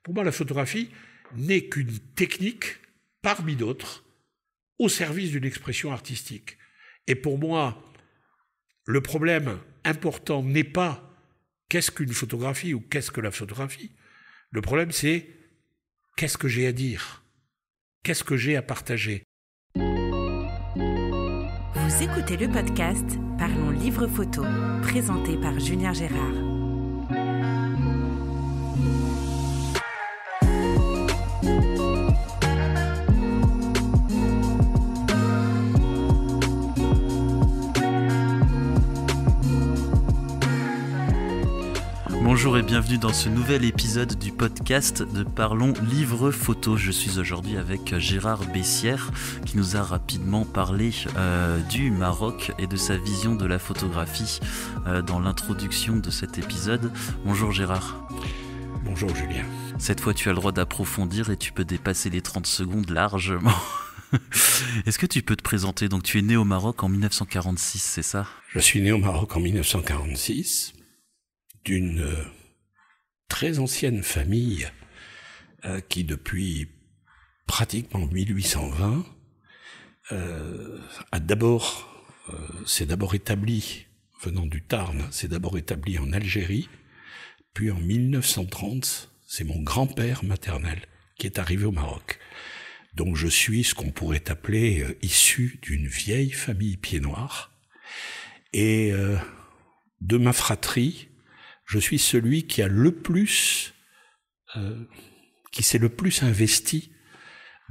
Pour moi, la photographie n'est qu'une technique parmi d'autres au service d'une expression artistique. Et pour moi, le problème important n'est pas qu'est-ce qu'une photographie ou qu'est-ce que la photographie. Le problème, c'est qu'est-ce que j'ai à dire, qu'est-ce que j'ai à partager. Vous écoutez le podcast Parlons Livre Photo, présenté par Julien Gérard. Bonjour et bienvenue dans ce nouvel épisode du podcast de Parlons Livre Photo. Je suis aujourd'hui avec Gérard Bessières qui nous a rapidement parlé du Maroc et de sa vision de la photographie dans l'introduction de cet épisode. Bonjour Gérard. Bonjour Julien. Cette fois tu as le droit d'approfondir et tu peux dépasser les 30 secondes largement. Est-ce que tu peux te présenter? Donc tu es né au Maroc en 1946, c'est ça? Je suis né au Maroc en 1946. D'une très ancienne famille qui, depuis pratiquement 1820, s'est d'abord établie, venant du Tarn, s'est d'abord établie en Algérie, puis en 1930, c'est mon grand-père maternel qui est arrivé au Maroc. Donc je suis ce qu'on pourrait appeler issu d'une vieille famille pied-noir. Et de ma fratrie, je suis celui qui a qui s'est le plus investi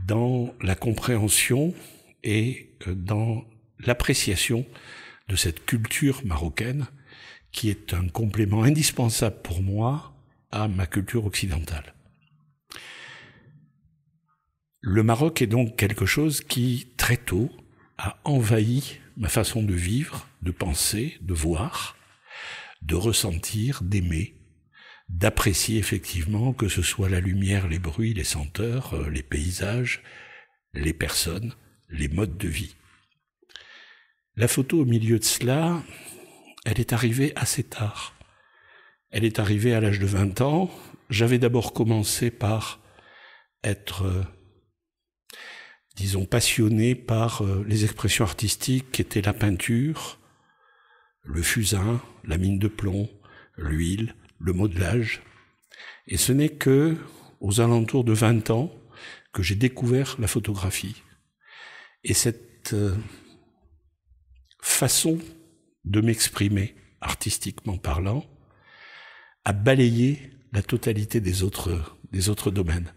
dans la compréhension et dans l'appréciation de cette culture marocaine qui est un complément indispensable pour moi à ma culture occidentale. Le Maroc est donc quelque chose qui, très tôt, a envahi ma façon de vivre, de penser, de voir, de ressentir, d'aimer, d'apprécier effectivement que ce soit la lumière, les bruits, les senteurs, les paysages, les personnes, les modes de vie. La photo au milieu de cela, elle est arrivée assez tard. Elle est arrivée à l'âge de 20 ans. J'avais d'abord commencé par être, passionné par les expressions artistiques qui étaient la peinture, le fusain, la mine de plomb, l'huile, le modelage. Et ce n'est que aux alentours de 20 ans que j'ai découvert la photographie. Et cette façon de m'exprimer, artistiquement parlant, a balayé la totalité des autres domaines.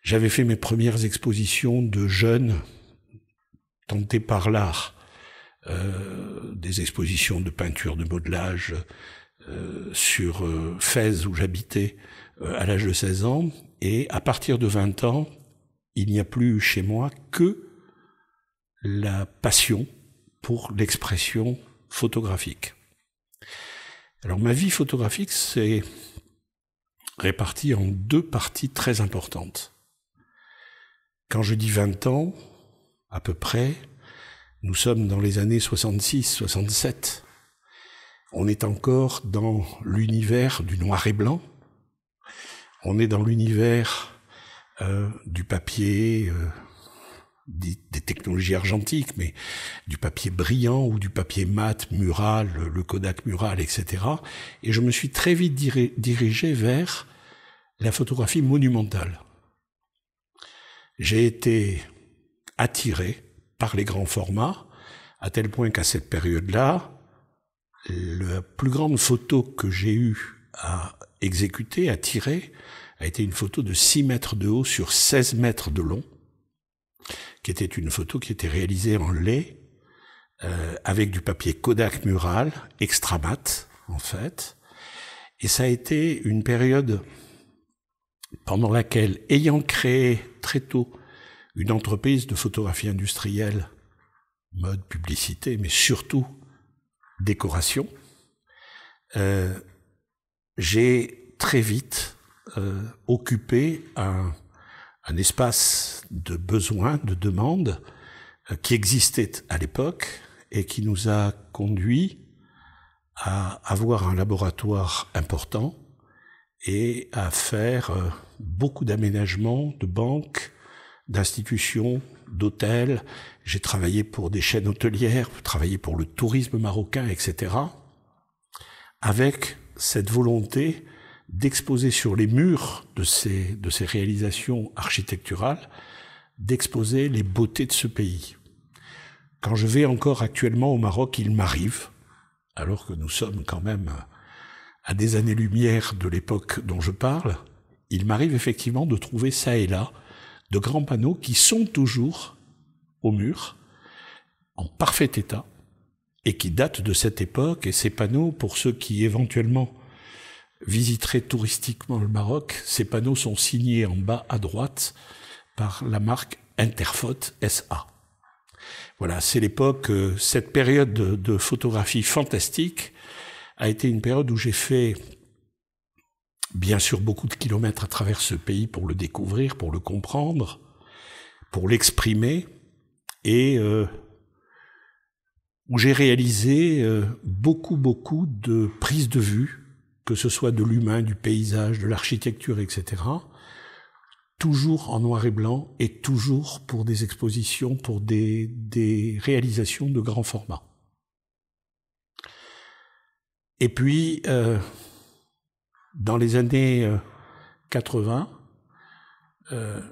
J'avais fait mes premières expositions de jeunes tentés par l'art, des expositions de peinture, de modelage sur Fès où j'habitais à l'âge de 16 ans, et à partir de 20 ans, il n'y a plus chez moi que la passion pour l'expression photographique. Alors ma vie photographique s'est répartie en deux parties très importantes. Quand je dis 20 ans, à peu près, nous sommes dans les années 66-67. On est encore dans l'univers du noir et blanc. On est dans l'univers du papier, des technologies argentiques, mais du papier brillant ou du papier mat, mural, le Kodak mural, etc. Et je me suis très vite dirigé vers la photographie monumentale. J'ai été attiré par les grands formats, à tel point qu'à cette période-là, la plus grande photo que j'ai eu à exécuter, à tirer, a été une photo de 6 mètres de haut sur 16 mètres de long, qui était une photo qui était réalisée en lait, avec du papier Kodak mural, extra mat, en fait. Et ça a été une période pendant laquelle, ayant créé très tôt une entreprise de photographie industrielle, mode, publicité, mais surtout décoration, j'ai très vite occupé un espace de besoin, de demande, qui existait à l'époque et qui nous a conduit à avoir un laboratoire important et à faire beaucoup d'aménagements, de banques, d'institutions, d'hôtels. J'ai travaillé pour des chaînes hôtelières, travaillé pour le tourisme marocain, etc. Avec cette volonté d'exposer sur les murs de ces réalisations architecturales, d'exposer les beautés de ce pays. Quand je vais encore actuellement au Maroc, il m'arrive, alors que nous sommes quand même à des années-lumière de l'époque dont je parle, il m'arrive effectivement de trouver ça et là de grands panneaux qui sont toujours au mur, en parfait état, et qui datent de cette époque. Et ces panneaux, pour ceux qui éventuellement visiteraient touristiquement le Maroc, ces panneaux sont signés en bas à droite par la marque Interphot SA. Voilà, c'est l'époque, cette période de photographie fantastique a été une période où j'ai fait bien sûr beaucoup de kilomètres à travers ce pays pour le découvrir, pour le comprendre, pour l'exprimer, et où j'ai réalisé beaucoup de prises de vue, que ce soit de l'humain, du paysage, de l'architecture, etc., toujours en noir et blanc, et toujours pour des expositions, pour des réalisations de grand format. Et puis, dans les années 80,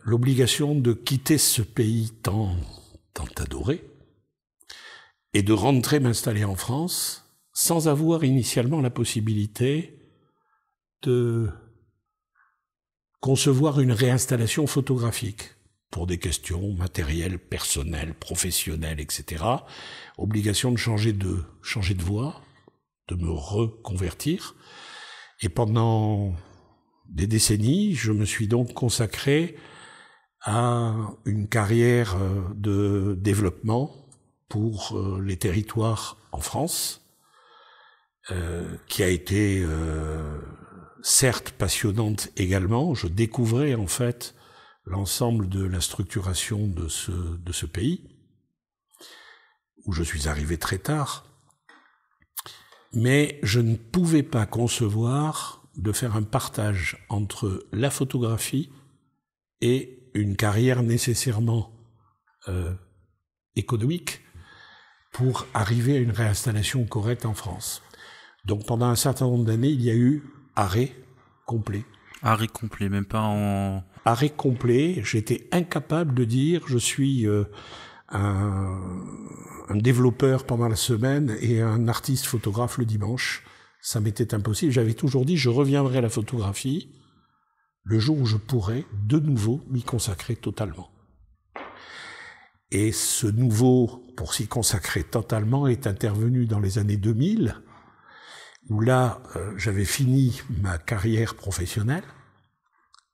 l'obligation de quitter ce pays tant adoré, et de rentrer m'installer en France, sans avoir initialement la possibilité de concevoir une réinstallation photographique pour des questions matérielles, personnelles, professionnelles, etc. Obligation de changer de voie, de me reconvertir. Et pendant des décennies, je me suis donc consacré à une carrière de développement pour les territoires en France, qui a été certes passionnante également. Je découvrais en fait l'ensemble de la structuration de ce pays, où je suis arrivé très tard, mais je ne pouvais pas concevoir de faire un partage entre la photographie et une carrière nécessairement économique pour arriver à une réinstallation correcte en France. Donc pendant un certain nombre d'années, il y a eu arrêt complet. Arrêt complet, même pas en... Arrêt complet, j'étais incapable de dire je suis un développeur pendant la semaine et un artiste photographe le dimanche. Ça m'était impossible. J'avais toujours dit je reviendrai à la photographie le jour où je pourrai de nouveau m'y consacrer totalement. Et ce nouveau, pour s'y consacrer totalement, est intervenu dans les années 2000, où là, j'avais fini ma carrière professionnelle,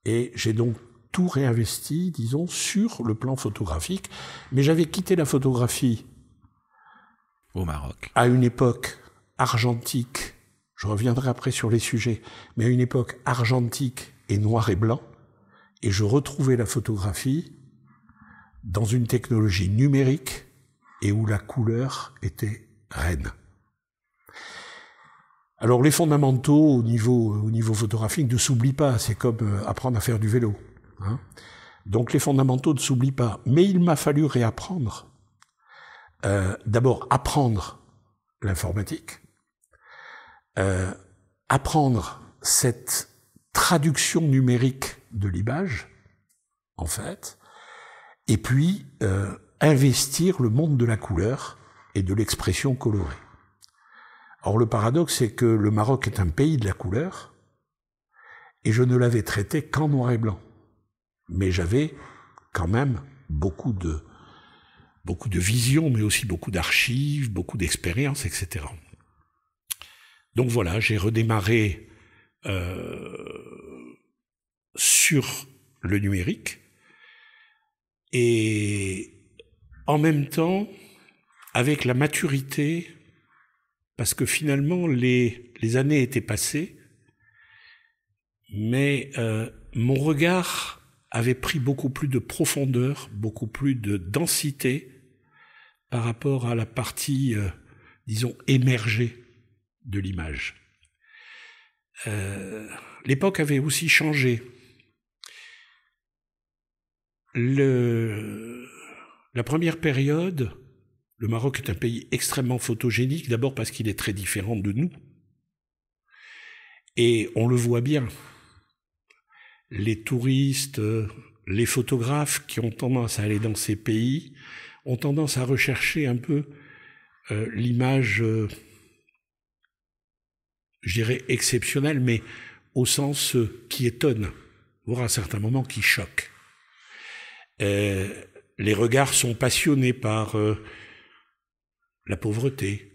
et j'ai donc tout réinvesti, disons, sur le plan photographique. Mais j'avais quitté la photographie au Maroc, à une époque argentique, je reviendrai après sur les sujets, mais à une époque argentique et noir et blanc, et je retrouvais la photographie dans une technologie numérique et où la couleur était reine. Alors les fondamentaux au niveau photographique ne s'oublient pas, c'est comme apprendre à faire du vélo. Hein. Donc les fondamentaux ne s'oublient pas, mais il m'a fallu réapprendre. D'abord apprendre l'informatique, apprendre cette traduction numérique de l'image, en fait, et puis investir le monde de la couleur et de l'expression colorée. Or le paradoxe, c'est que le Maroc est un pays de la couleur, et je ne l'avais traité qu'en noir et blanc. Mais j'avais quand même beaucoup de visions, mais aussi beaucoup d'archives, beaucoup d'expériences, etc. Donc voilà, j'ai redémarré sur le numérique, et en même temps, avec la maturité, parce que finalement les années étaient passées, mais mon regard avait pris beaucoup plus de profondeur, beaucoup plus de densité par rapport à la partie, disons, émergée de l'image. L'époque avait aussi changé. La première période, le Maroc est un pays extrêmement photogénique, d'abord parce qu'il est très différent de nous. Et on le voit bien. Les touristes, les photographes qui ont tendance à aller dans ces pays ont tendance à rechercher un peu l'image, je dirais exceptionnelle, mais au sens qui étonne, voire à certains moments qui choque. Les regards sont passionnés par la pauvreté,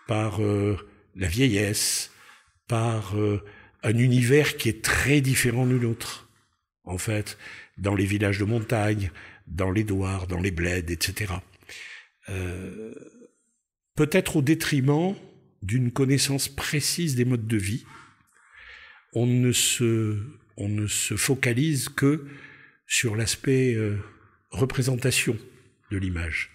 par la vieillesse, par un univers qui est très différent du nôtre, en fait, dans les villages de montagne, dans les douars, dans les bleds, etc. Peut-être au détriment d'une connaissance précise des modes de vie. On ne se focalise que sur l'aspect représentation de l'image.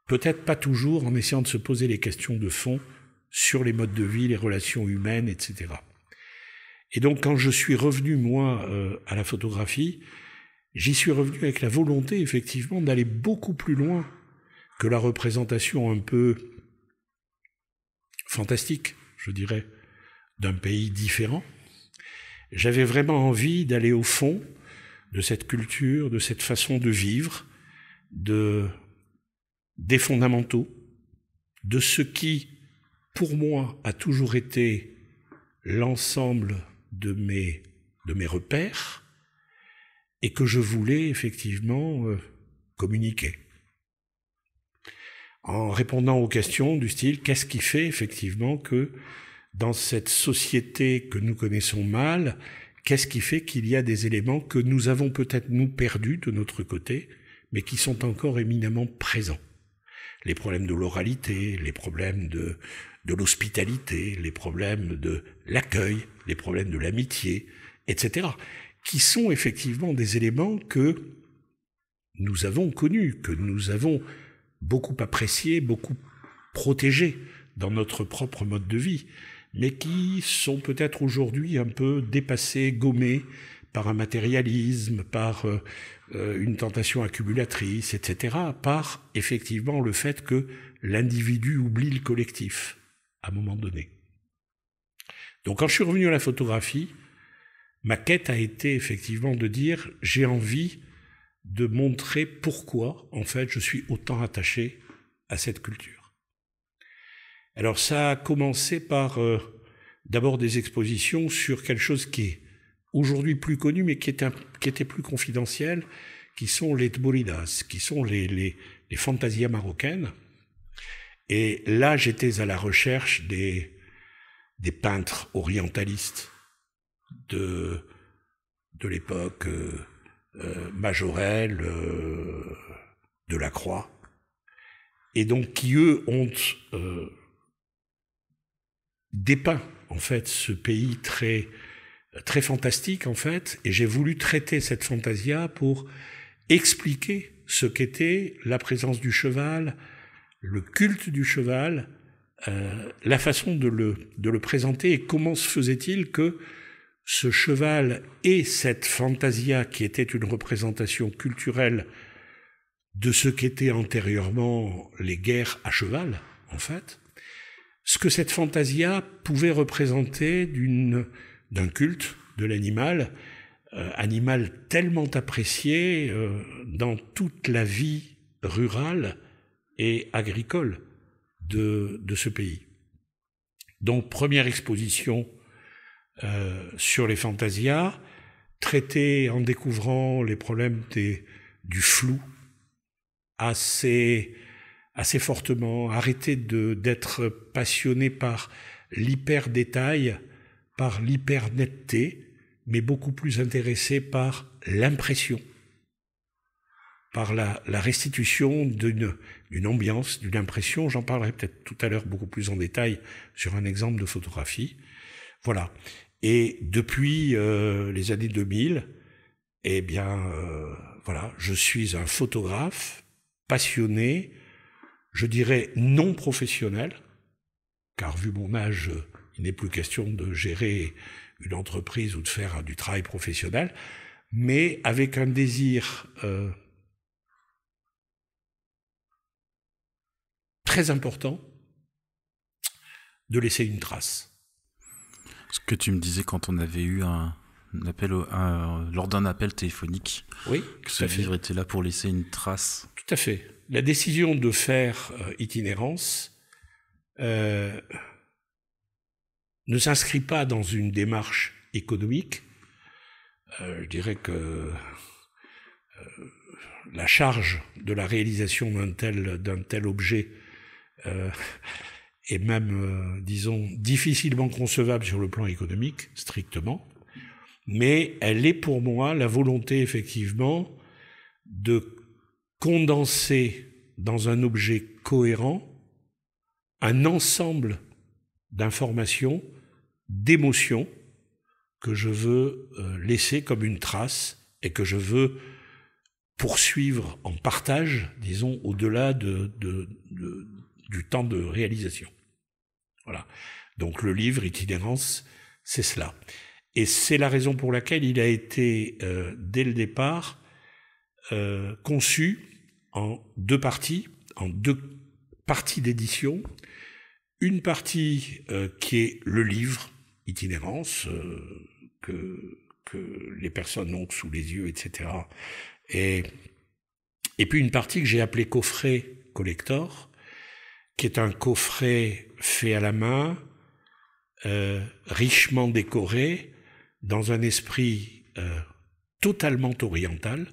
Peut-être pas toujours en essayant de se poser les questions de fond sur les modes de vie, les relations humaines, etc. Et donc quand je suis revenu, moi, à la photographie, j'y suis revenu avec la volonté, effectivement, d'aller beaucoup plus loin que la représentation un peu fantastique, je dirais, d'un pays différent. J'avais vraiment envie d'aller au fond de cette culture, de cette façon de vivre, des fondamentaux, de ce qui, pour moi, a toujours été l'ensemble de mes repères et que je voulais effectivement communiquer. En répondant aux questions du style « Qu'est-ce qui fait effectivement que dans cette société que nous connaissons mal, qu'est-ce qui fait qu'il y a des éléments que nous avons peut-être nous perdus de notre côté, mais qui sont encore éminemment présents ?» Les problèmes de l'oralité, les problèmes de l'hospitalité, les problèmes de l'accueil, les problèmes de l'amitié, etc., qui sont effectivement des éléments que nous avons connus, que nous avons beaucoup appréciés, beaucoup protégés dans notre propre mode de vie, mais qui sont peut-être aujourd'hui un peu dépassés, gommés par un matérialisme, par une tentation accumulatrice, etc., par effectivement le fait que l'individu oublie le collectif à un moment donné. Donc quand je suis revenu à la photographie, ma quête a été effectivement de dire j'ai envie de montrer pourquoi en fait je suis autant attaché à cette culture. Alors ça a commencé par d'abord des expositions sur quelque chose qui est aujourd'hui plus connu, mais qui était plus confidentiel, qui sont les tbolidas, qui sont les fantasias marocaines. Et là, j'étais à la recherche des peintres orientalistes de l'époque, Majorelle, Delacroix, et donc qui, eux, ont dépeint, en fait, ce pays très fantastique, en fait, et j'ai voulu traiter cette fantasia pour expliquer ce qu'était la présence du cheval, le culte du cheval, la façon de le présenter, et comment se faisait-il que ce cheval et cette fantasia qui était une représentation culturelle de ce qu'étaient antérieurement les guerres à cheval, en fait, ce que cette fantasia pouvait représenter d'un culte de l'animal, animal tellement apprécié dans toute la vie rurale et agricole de ce pays. Donc, première exposition sur les fantasias, traitée en découvrant les problèmes du flou assez fortement, arrêter d'être passionné par l'hyper-détail, par l'hyper-netteté, mais beaucoup plus intéressé par l'impression, par la restitution d'une ambiance, d'une impression. J'en parlerai peut-être tout à l'heure beaucoup plus en détail sur un exemple de photographie. Voilà. Et depuis les années 2000, eh bien, voilà, je suis un photographe passionné, je dirais non professionnel, car vu mon âge, il n'est plus question de gérer une entreprise ou de faire du travail professionnel, mais avec un désir très important de laisser une trace. Ce que tu me disais quand on avait eu un appel lors d'un appel téléphonique, oui, que ce livre était là pour laisser une trace. Tout à fait. La décision de faire Itinérance ne s'inscrit pas dans une démarche économique. Je dirais que la charge de la réalisation d'un tel objet est même, disons, difficilement concevable sur le plan économique, strictement. Mais elle est pour moi la volonté, effectivement, de condenser dans un objet cohérent un ensemble d'informations, d'émotions que je veux laisser comme une trace et que je veux poursuivre en partage, disons, au-delà du temps de réalisation. Voilà. Donc le livre Itinérance, c'est cela. Et c'est la raison pour laquelle il a été, dès le départ, conçu en deux parties d'édition. Une partie qui est le livre Itinérance, que les personnes ont sous les yeux, etc. Et puis une partie que j'ai appelée coffret collector, qui est un coffret fait à la main, richement décoré, dans un esprit totalement oriental,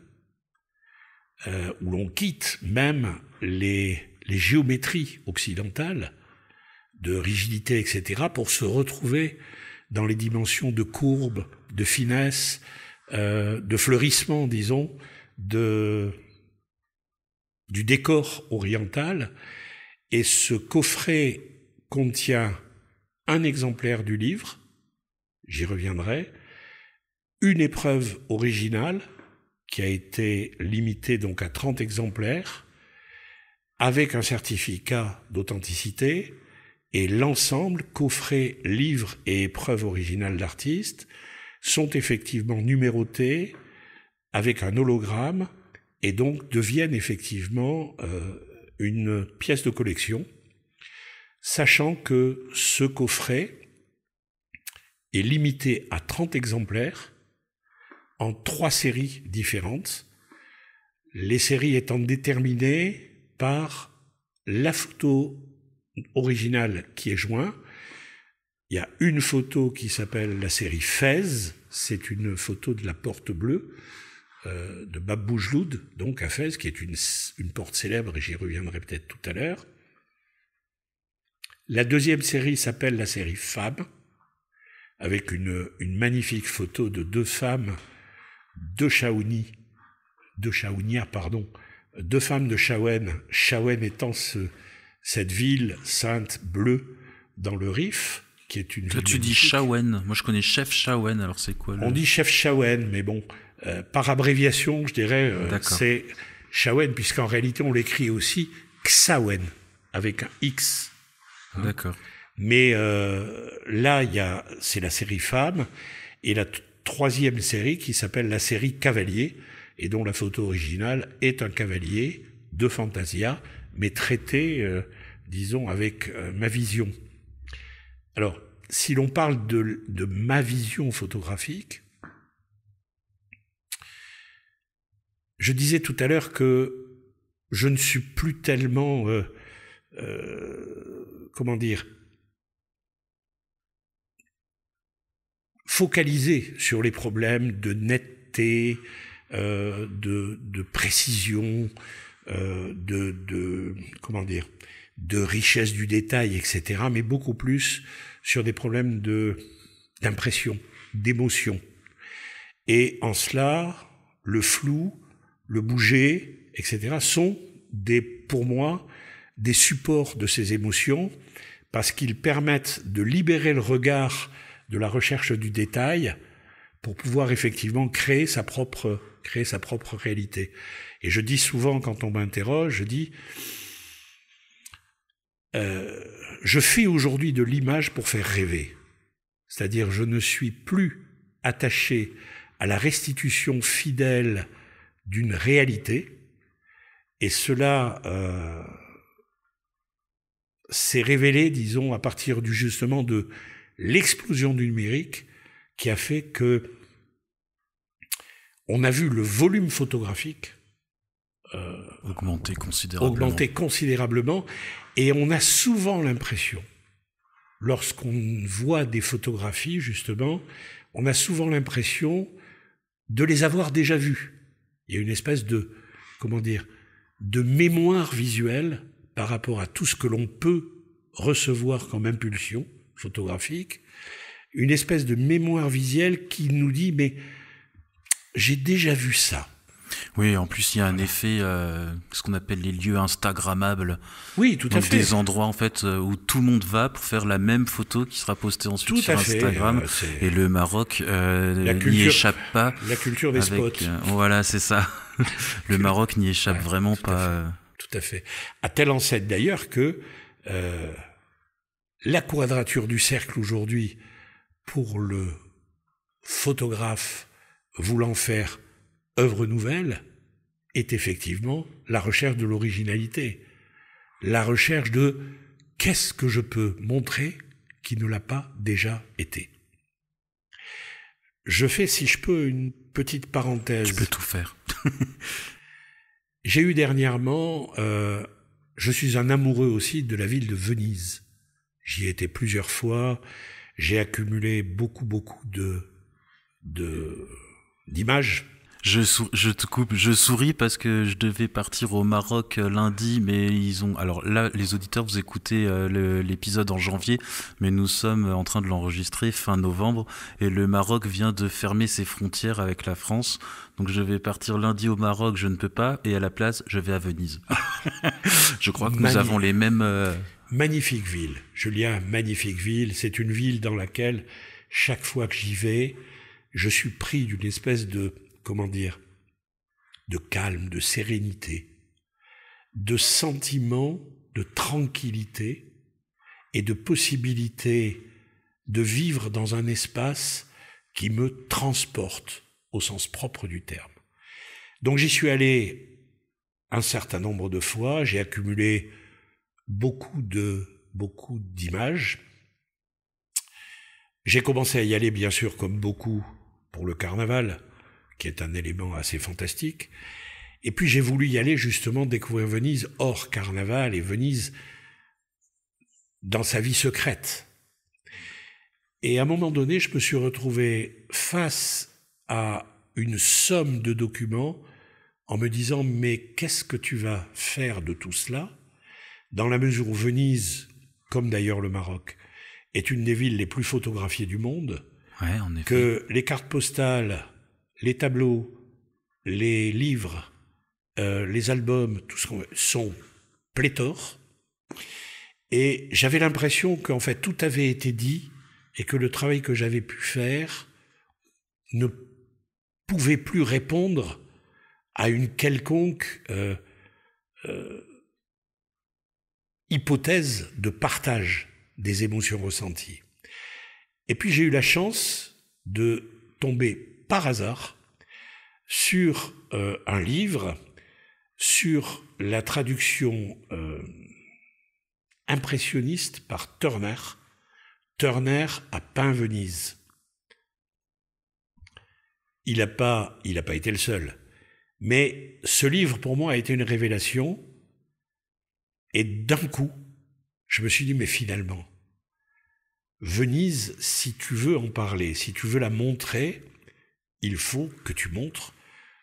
où l'on quitte même les géométries occidentales, de rigidité, etc., pour se retrouver dans les dimensions de courbe, de finesse, de fleurissement, disons, du décor oriental. Et ce coffret contient un exemplaire du livre, j'y reviendrai, une épreuve originale qui a été limitée donc à 30 exemplaires, avec un certificat d'authenticité, et l'ensemble, coffret, livre et épreuve originale d'artiste, sont effectivement numérotés avec un hologramme et donc deviennent effectivement une pièce de collection, sachant que ce coffret est limité à 30 exemplaires en 3 séries différentes, les séries étant déterminées par la photo originale qui est jointe. Il y a une photo qui s'appelle la série Fès, c'est une photo de la porte bleue de Bab Boujloud, donc à Fès, qui est une porte célèbre, et j'y reviendrai peut-être tout à l'heure. La deuxième série s'appelle la série Femmes, avec une magnifique photo de 2 femmes de Chaounia, deux femmes de Chaouen, Chaouen étant cette ville sainte bleue dans le Rif, qui est une ville. Toi, tu dis Chaouen. Moi, je connais Chef Chaouen, alors c'est quoi On dit Chef Chaouen, mais bon, par abréviation, je dirais, c'est Chaouen, puisqu'en réalité, on l'écrit aussi Xaouen, avec un X. Hein. D'accord. Mais là, c'est la série Femmes, et la troisième série qui s'appelle la série Cavalier, et dont la photo originale est un cavalier de Fantasia, mais traité, disons, avec ma vision. Alors, si l'on parle de ma vision photographique, je disais tout à l'heure que je ne suis plus tellement, focalisé sur les problèmes de netteté, de précision, de richesse du détail, etc., mais beaucoup plus sur des problèmes d'impression, d'émotion. Et en cela, le flou, le bouger, etc., sont pour moi des supports de ces émotions, parce qu'ils permettent de libérer le regard de la recherche du détail pour pouvoir effectivement créer sa propre réalité. Et je dis souvent, quand on m'interroge, je dis je fais aujourd'hui de l'image pour faire rêver. C'est-à-dire, je ne suis plus attaché à la restitution fidèle d'une réalité. Et cela s'est révélé, disons, à partir justement de l'explosion du numérique qui a fait que on a vu le volume photographique augmenter considérablement. Et on a souvent l'impression, lorsqu'on voit des photographies, justement, on a souvent l'impression de les avoir déjà vues. Il y a une espèce de, de mémoire visuelle par rapport à tout ce que l'on peut recevoir comme impulsion photographique, une espèce de mémoire visuelle qui nous dit « mais j'ai déjà vu ça ». Oui, en plus il y a un effet, ce qu'on appelle les lieux instagrammables. Oui, tout à fait. Des endroits en fait où tout le monde va pour faire la même photo qui sera postée ensuite sur Instagram. Et le Maroc n'y échappe pas. La culture des spots. Voilà, c'est ça. Le Maroc n'y échappe vraiment pas. Tout à fait. À telle enseigne d'ailleurs que la quadrature du cercle aujourd'hui pour le photographe voulant faire œuvre nouvelle est effectivement la recherche de l'originalité, la recherche de qu'est-ce que je peux montrer qui ne l'a pas déjà été. Je fais, si je peux, une petite parenthèse. Tu peux tout faire. J'ai eu dernièrement, je suis un amoureux aussi de la ville de Venise. J'y ai été plusieurs fois, j'ai accumulé beaucoup d'images. Je te coupe, je souris parce que je devais partir au Maroc lundi, mais alors là, les auditeurs, vous écoutez l'épisode en janvier, mais nous sommes en train de l'enregistrer fin novembre, et le Maroc vient de fermer ses frontières avec la France, donc je vais partir lundi au Maroc, je ne peux pas, et à la place, je vais à Venise. Je crois que nous avons les mêmes... Magnifique ville, Julien, magnifique ville, c'est une ville dans laquelle, chaque fois que j'y vais, je suis pris d'une espèce de calme, de sérénité, de sentiment de tranquillité et de possibilité de vivre dans un espace qui me transporte au sens propre du terme. Donc j'y suis allé un certain nombre de fois, j'ai accumulé beaucoup d'images. J'ai commencé à y aller, bien sûr, comme beaucoup, pour le carnaval, qui est un élément assez fantastique. Et puis j'ai voulu y aller justement découvrir Venise hors carnaval et Venise dans sa vie secrète. Et à un moment donné, je me suis retrouvé face à une somme de documents en me disant « mais qu'est-ce que tu vas faire de tout cela ?» Dans la mesure où Venise, comme d'ailleurs le Maroc, est une des villes les plus photographiées du monde, ouais, en effet. Que les cartes postales, les tableaux, les livres, les albums, tout ce qu'on sont pléthores. Et j'avais l'impression qu'en fait tout avait été dit et que le travail que j'avais pu faire ne pouvait plus répondre à une quelconque hypothèse de partage des émotions ressenties. Et puis j'ai eu la chance de tomber par hasard sur un livre sur la traduction impressionniste par Turner. Turner a peint Venise. Il n'a pas été le seul. Mais ce livre, pour moi, a été une révélation. Et d'un coup, je me suis dit, mais finalement, Venise, si tu veux en parler, si tu veux la montrer, il faut que tu montres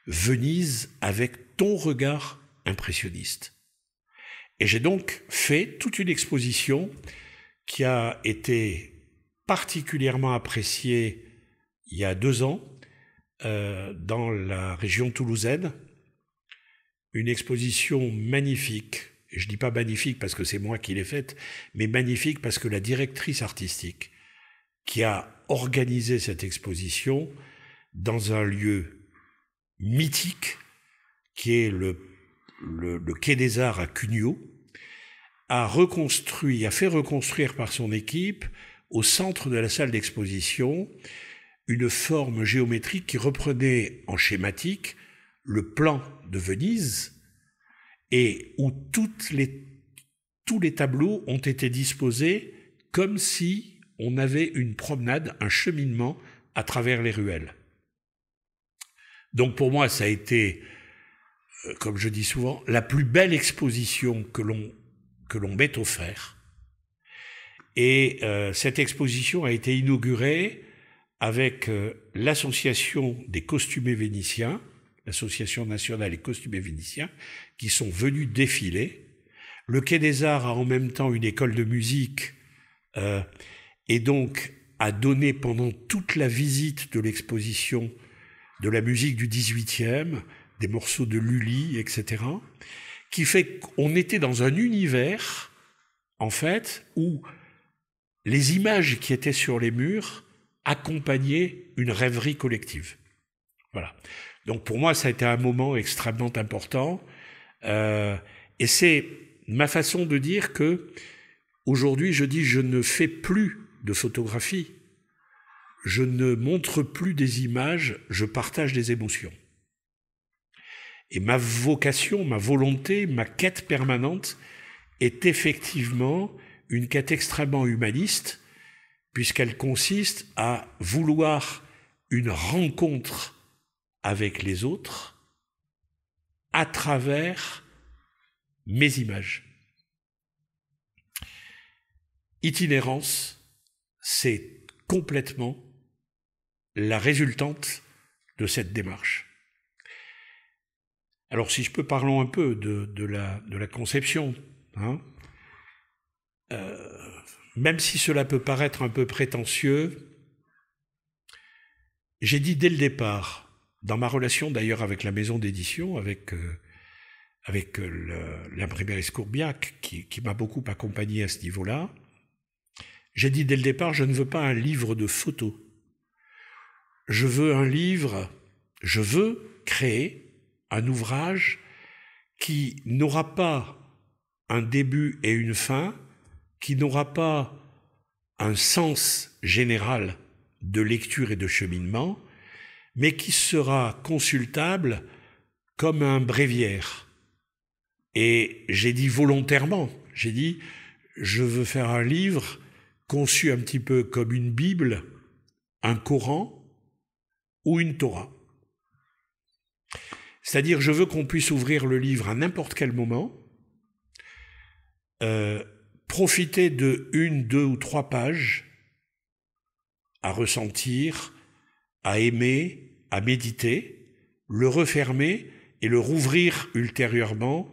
Venise avec ton regard impressionniste. Et j'ai donc fait toute une exposition qui a été particulièrement appréciée il y a 2 ans dans la région toulousaine. Une exposition magnifique. Et je ne dis pas magnifique parce que c'est moi qui l'ai faite, mais magnifique parce que la directrice artistique qui a organisé cette exposition dans un lieu mythique qui est le Quai des Arts à Cugnaux, a fait reconstruire par son équipe, au centre de la salle d'exposition, une forme géométrique qui reprenait en schématique le plan de Venise et où tous les tableaux ont été disposés comme si on avait une promenade, un cheminement à travers les ruelles. Donc pour moi, ça a été, comme je dis souvent, la plus belle exposition que l'on m'ait offerte. Et cette exposition a été inaugurée avec l'association des costumés vénitiens, l'association nationale des costumés vénitiens, qui sont venus défiler. Le Quai des Arts a en même temps une école de musique et donc a donné pendant toute la visite de l'exposition de la musique du 18e, des morceaux de Lully, etc., qui fait qu'on était dans un univers, en fait, où les images qui étaient sur les murs accompagnaient une rêverie collective. Voilà. Donc pour moi, ça a été un moment extrêmement important. Et c'est ma façon de dire que aujourd'hui, je dis, je ne fais plus de photographie. Je ne montre plus des images, je partage des émotions. Et ma vocation, ma volonté, ma quête permanente est effectivement une quête extrêmement humaniste, puisqu'elle consiste à vouloir une rencontre avec les autres à travers mes images. Itinérance, c'est complètement la résultante de cette démarche. Alors si je peux parlons un peu de la conception, hein. Même si cela peut paraître un peu prétentieux, j'ai dit dès le départ, dans ma relation d'ailleurs avec la maison d'édition, avec l'imprimerie Scourbiac, qui m'a beaucoup accompagné à ce niveau-là, j'ai dit dès le départ, je ne veux pas un livre de photos. Je veux créer un ouvrage qui n'aura pas un début et une fin, qui n'aura pas un sens général de lecture et de cheminement, mais qui sera consultable comme un bréviaire. Et j'ai dit volontairement, je veux faire un livre conçu un petit peu comme une Bible, un Coran ou une Torah. C'est-à-dire, je veux qu'on puisse ouvrir le livre à n'importe quel moment, profiter de 1, 2 ou 3 pages à ressentir, à aimer, à méditer, le refermer et le rouvrir ultérieurement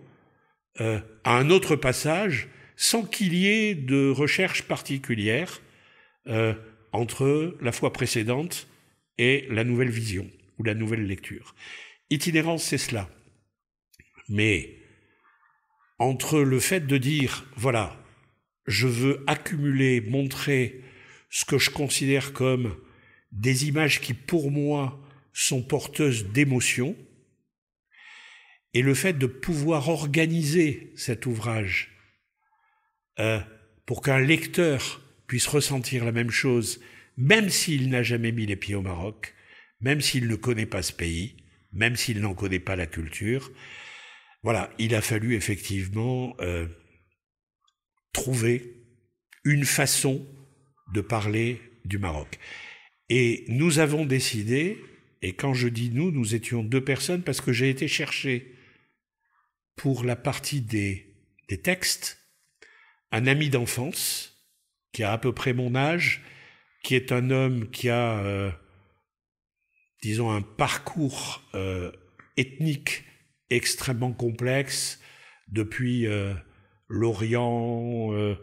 à un autre passage sans qu'il y ait de recherche particulière entre la fois précédente et la nouvelle vision ou la nouvelle lecture. Itinérance, c'est cela. Mais entre le fait de dire, voilà, je veux accumuler, montrer ce que je considère comme des images qui, pour moi, sont porteuses d'émotions, et le fait de pouvoir organiser cet ouvrage pour qu'un lecteur puisse ressentir la même chose, même s'il n'a jamais mis les pieds au Maroc, même s'il ne connaît pas ce pays, même s'il n'en connaît pas la culture. Voilà, il a fallu effectivement trouver une façon de parler du Maroc. Et nous avons décidé, et quand je dis nous étions 2 personnes, parce que j'ai été chercher pour la partie des textes, un ami d'enfance, qui a à peu près mon âge, qui est un homme qui a, disons, un parcours ethnique extrêmement complexe, depuis l'Orient,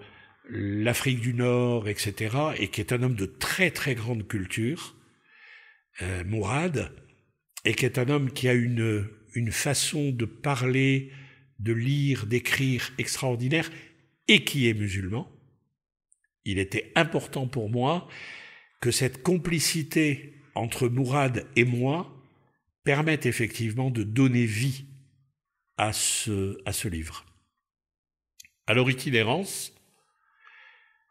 l'Afrique du Nord, etc., et qui est un homme de très très grande culture, Mourad, et qui est un homme qui a une façon de parler, de lire, d'écrire extraordinaire, et qui est musulman. Il était important pour moi que cette complicité entre Mourad et moi permette effectivement de donner vie à ce livre. Alors, Itinérance,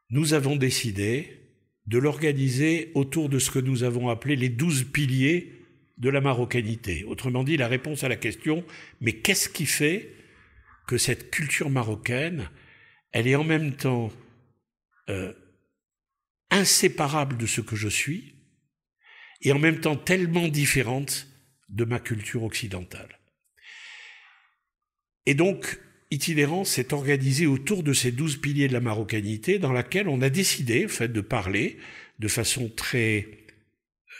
nous avons décidé de l'organiser autour de ce que nous avons appelé les 12 piliers de la marocanité. Autrement dit, la réponse à la question, mais qu'est-ce qui fait que cette culture marocaine, elle est en même temps inséparable de ce que je suis et en même temps tellement différente de ma culture occidentale. Et donc, Itinérance s'est organisé autour de ces 12 piliers de la marocanité dans laquelle on a décidé, en fait, de parler de façon très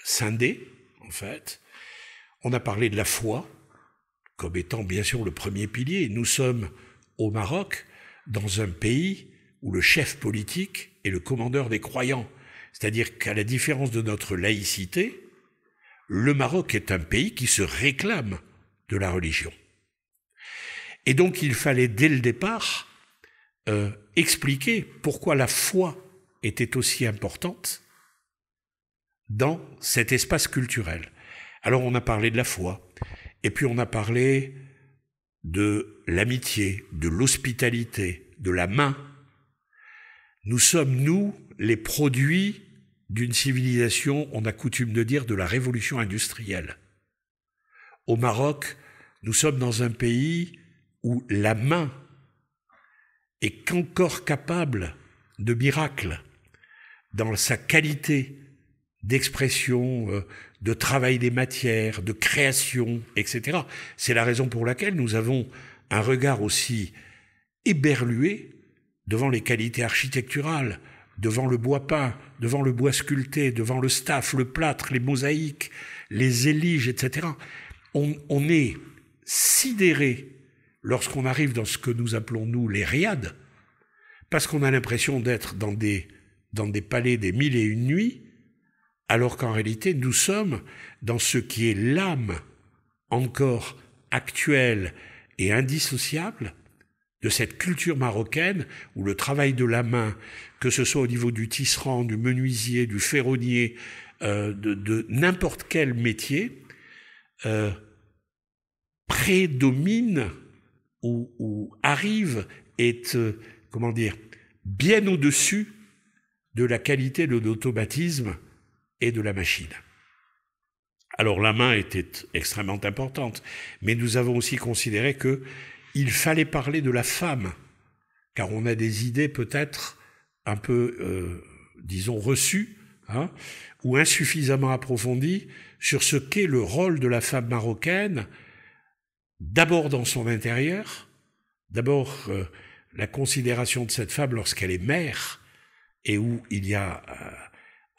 scindée, en fait. On a parlé de la foi, comme étant bien sûr le premier pilier. Nous sommes au Maroc, dans un pays où le chef politique est le commandeur des croyants. C'est-à-dire qu'à la différence de notre laïcité, le Maroc est un pays qui se réclame de la religion. Et donc il fallait dès le départ expliquer pourquoi la foi était aussi importante dans cet espace culturel. Alors on a parlé de la foi, et puis on a parlé de l'amitié, de l'hospitalité, de la main. Nous sommes, nous, les produits d'une civilisation, on a coutume de dire, de la révolution industrielle. Au Maroc, nous sommes dans un pays où la main est qu'encore capable de miracles dans sa qualité d'expression, de travail des matières, de création, etc. C'est la raison pour laquelle nous avons un regard aussi éberlué devant les qualités architecturales, devant le bois peint, devant le bois sculpté, devant le staff, le plâtre, les mosaïques, les éliges, etc. On est sidéré lorsqu'on arrive dans ce que nous appelons, nous, les riades, parce qu'on a l'impression d'être dans des palais des 1001 nuits, alors qu'en réalité, nous sommes dans ce qui est l'âme encore actuelle et indissociable de cette culture marocaine où le travail de la main, que ce soit au niveau du tisserand, du menuisier, du ferronnier, de n'importe quel métier, prédomine ou arrive, est, bien au-dessus de la qualité de l'automatisme et de la machine. Alors la main était extrêmement importante, mais nous avons aussi considéré qu'il fallait parler de la femme, car on a des idées peut-être un peu, disons, reçues, ou insuffisamment approfondies sur ce qu'est le rôle de la femme marocaine, d'abord dans son intérieur, d'abord la considération de cette femme lorsqu'elle est mère, et où il y a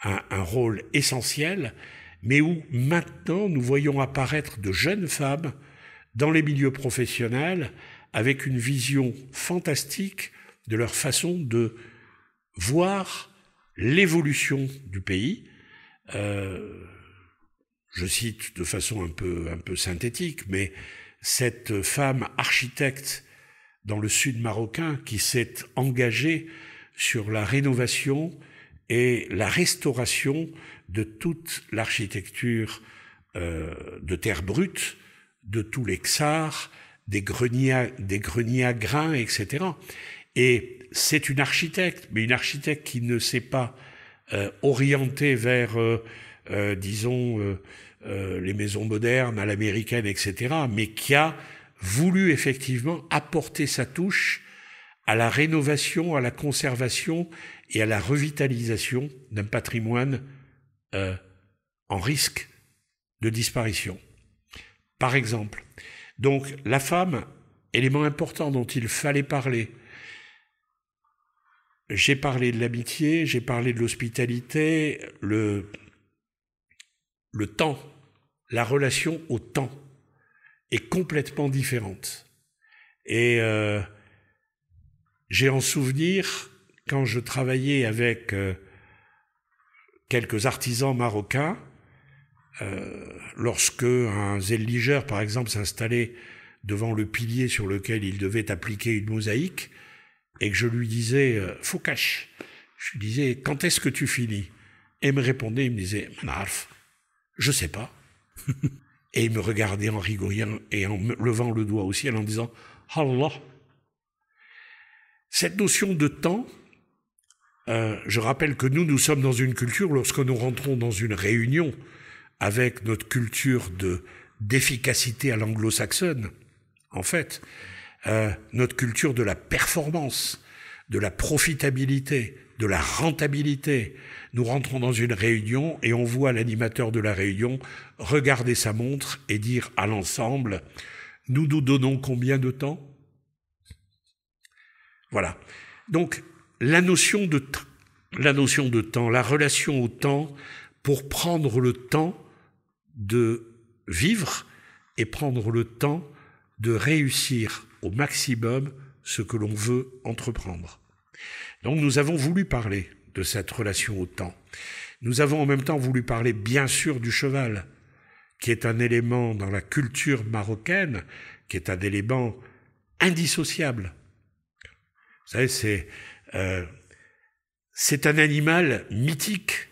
un rôle essentiel, mais où maintenant nous voyons apparaître de jeunes femmes dans les milieux professionnels avec une vision fantastique de leur façon de voir l'évolution du pays. Je cite de façon un peu synthétique, mais cette femme architecte dans le sud marocain qui s'est engagée sur la rénovation et la restauration de toute l'architecture de terre brute, de tous les ksars, des greniers à grains, etc. Et c'est une architecte, mais une architecte qui ne s'est pas orientée vers, disons, les maisons modernes à l'américaine, etc., mais qui a voulu effectivement apporter sa touche à la rénovation, à la conservation et à la revitalisation d'un patrimoine en risque de disparition. Par exemple, donc la femme, élément important dont il fallait parler. J'ai parlé de l'amitié, j'ai parlé de l'hospitalité, le temps, la relation au temps est complètement différente. Et j'ai en souvenir, quand je travaillais avec quelques artisans marocains, lorsque un zelligeur, par exemple, s'installait devant le pilier sur lequel il devait appliquer une mosaïque, et que je lui disais « Foukash », je lui disais « Quand est-ce que tu finis ?» Et il me répondait, il me disait « Manarf, je sais pas ». Et il me regardait en rigolant et en levant le doigt au ciel en disant « Allah ». Cette notion de temps je rappelle que nous sommes dans une culture, lorsque nous rentrons dans une réunion avec notre culture d'efficacité à l'anglo-saxonne, en fait, notre culture de la performance, de la profitabilité, de la rentabilité. Nous rentrons dans une réunion et on voit l'animateur de la réunion regarder sa montre et dire à l'ensemble, nous nous donnons combien de temps? Voilà. Donc, la notion de temps, la relation au temps, pour prendre le temps de vivre et prendre le temps de réussir au maximum ce que l'on veut entreprendre. Donc nous avons voulu parler de cette relation au temps. Nous avons en même temps voulu parler bien sûr du cheval, qui est un élément dans la culture marocaine, qui est un élément indissociable. Vous savez, c'est un animal mythique,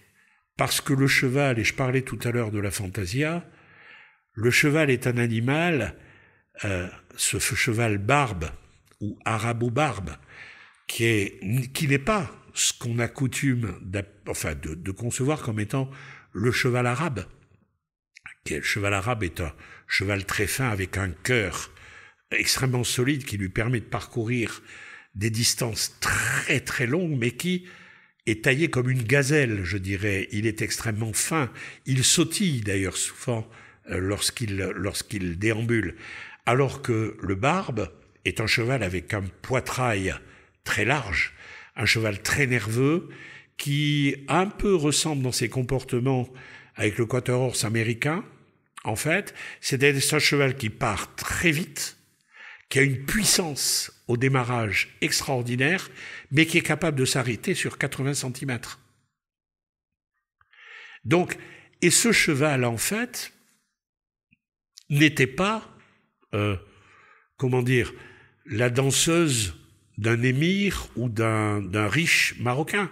parce que le cheval, et je parlais tout à l'heure de la fantasia, le cheval est un animal, ce cheval barbe, ou arabo-barbe, qui n'est pas ce qu'on a coutume de concevoir comme étant le cheval arabe. Le cheval arabe est un cheval très fin avec un cœur extrêmement solide qui lui permet de parcourir des distances très très longues, mais qui est taillé comme une gazelle, je dirais. Il est extrêmement fin. Il sautille d'ailleurs souvent lorsqu'il déambule. Alors que le barbe est un cheval avec un poitrail très large, un cheval très nerveux, qui un peu ressemble dans ses comportements avec le quarter horse américain. En fait, c'est un cheval qui part très vite, qui a une puissance au démarrage extraordinaire, mais qui est capable de s'arrêter sur 80 cm. Donc, et ce cheval, en fait, n'était pas, la danseuse d'un émir ou d'un riche marocain.